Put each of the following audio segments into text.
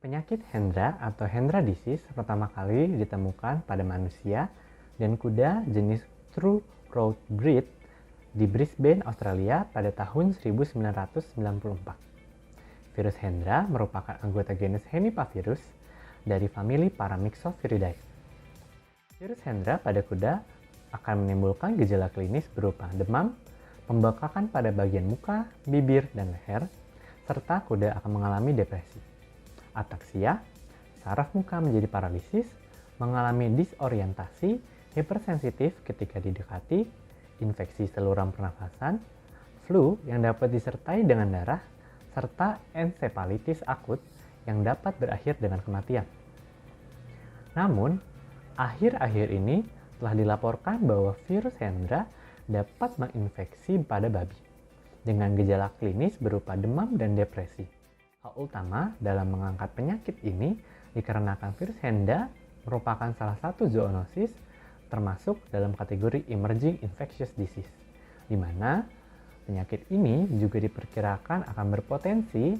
Penyakit Hendra atau Hendra disease pertama kali ditemukan pada manusia dan kuda jenis True Road Breed di Brisbane, Australia pada tahun 1994. Virus Hendra merupakan anggota genus Hemipavirus dari famili Paramyxoviridae. Virus Hendra pada kuda akan menimbulkan gejala klinis berupa demam, pembekakan pada bagian muka, bibir, dan leher, serta kuda akan mengalami depresi, ataksia, saraf muka menjadi paralisis, mengalami disorientasi, hipersensitif ketika didekati, infeksi saluran pernafasan, flu yang dapat disertai dengan darah, serta ensefalitis akut yang dapat berakhir dengan kematian. Namun, akhir-akhir ini telah dilaporkan bahwa virus Hendra dapat menginfeksi pada babi dengan gejala klinis berupa demam dan depresi. Hal utama dalam mengangkat penyakit ini dikarenakan virus Hendra merupakan salah satu zoonosis termasuk dalam kategori emerging infectious disease, di mana penyakit ini juga diperkirakan akan berpotensi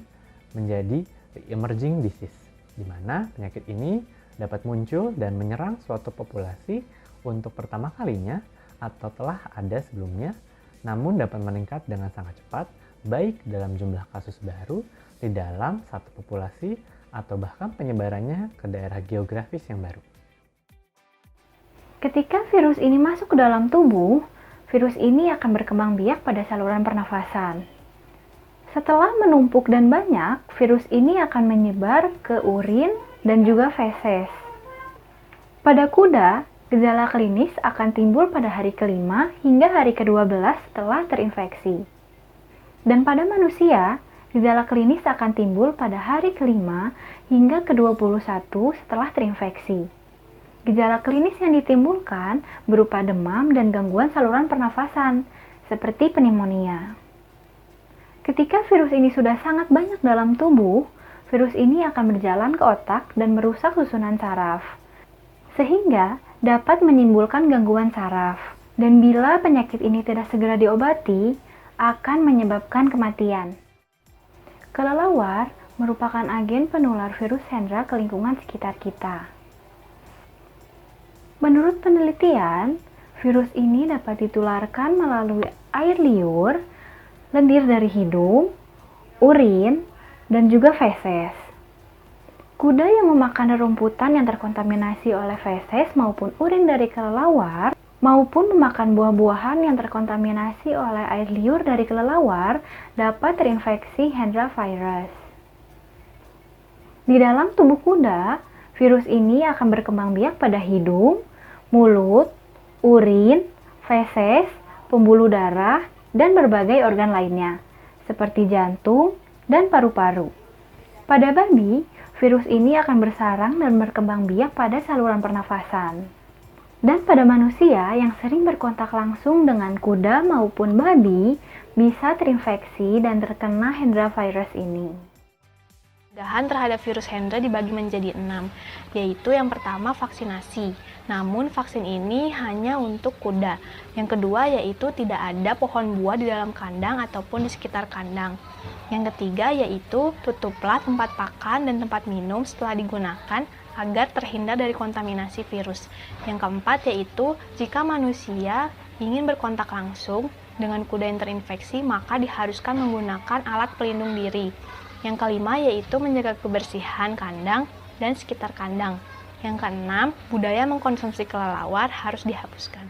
menjadi emerging disease, di mana penyakit ini dapat muncul dan menyerang suatu populasi untuk pertama kalinya atau telah ada sebelumnya, namun dapat meningkat dengan sangat cepat, baik dalam jumlah kasus baru di dalam satu populasi atau bahkan penyebarannya ke daerah geografis yang baru. Ketika virus ini masuk ke dalam tubuh, virus ini akan berkembang biak pada saluran pernafasan. Setelah menumpuk dan banyak, virus ini akan menyebar ke urin dan juga feses. Pada kuda, gejala klinis akan timbul pada hari ke-5 hingga hari ke-12 setelah terinfeksi. Dan pada manusia, gejala klinis akan timbul pada hari ke-5 hingga ke-21 setelah terinfeksi. Gejala klinis yang ditimbulkan berupa demam dan gangguan saluran pernafasan, seperti pneumonia. Ketika virus ini sudah sangat banyak dalam tubuh, virus ini akan berjalan ke otak dan merusak susunan saraf, sehingga dapat menimbulkan gangguan saraf. Dan bila penyakit ini tidak segera diobati, akan menyebabkan kematian. Kelelawar merupakan agen penular virus Hendra ke lingkungan sekitar kita. Menurut penelitian, virus ini dapat ditularkan melalui air liur, lendir dari hidung, urin, dan juga feses. Kuda yang memakan rerumputan yang terkontaminasi oleh feses maupun urin dari kelelawar, maupun memakan buah-buahan yang terkontaminasi oleh air liur dari kelelawar dapat terinfeksi Hendra virus. Di dalam tubuh kuda, virus ini akan berkembang biak pada hidung, mulut, urin, feses, pembuluh darah, dan berbagai organ lainnya, seperti jantung dan paru-paru. Pada babi, virus ini akan bersarang dan berkembang biak pada saluran pernafasan. Dan pada manusia yang sering berkontak langsung dengan kuda maupun babi, bisa terinfeksi dan terkena Hendra virus ini. Pencegahan terhadap virus Hendra dibagi menjadi 6, yaitu yang pertama vaksinasi. Namun vaksin ini hanya untuk kuda. Yang kedua yaitu tidak ada pohon buah di dalam kandang ataupun di sekitar kandang. Yang ketiga yaitu tutuplah tempat pakan dan tempat minum setelah digunakan agar terhindar dari kontaminasi virus. Yang keempat yaitu jika manusia ingin berkontak langsung dengan kuda yang terinfeksi, maka diharuskan menggunakan alat pelindung diri. Yang kelima yaitu menjaga kebersihan kandang dan sekitar kandang. Yang keenam, budaya mengkonsumsi kelelawar harus dihapuskan.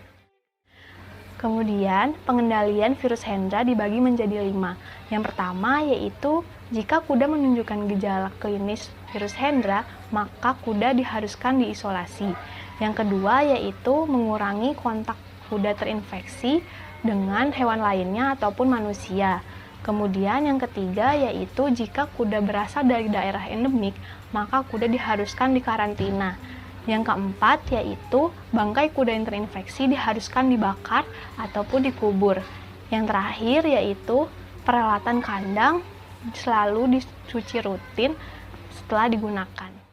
Kemudian, pengendalian virus Hendra dibagi menjadi 5. Yang pertama yaitu jika kuda menunjukkan gejala klinis virus Hendra, maka kuda diharuskan diisolasi. Yang kedua yaitu mengurangi kontak kuda terinfeksi dengan hewan lainnya ataupun manusia. Kemudian yang ketiga yaitu jika kuda berasal dari daerah endemik, maka kuda diharuskan dikarantina. Yang keempat yaitu bangkai kuda yang terinfeksi diharuskan dibakar ataupun dikubur. Yang terakhir yaitu peralatan kandang selalu dicuci rutin setelah digunakan.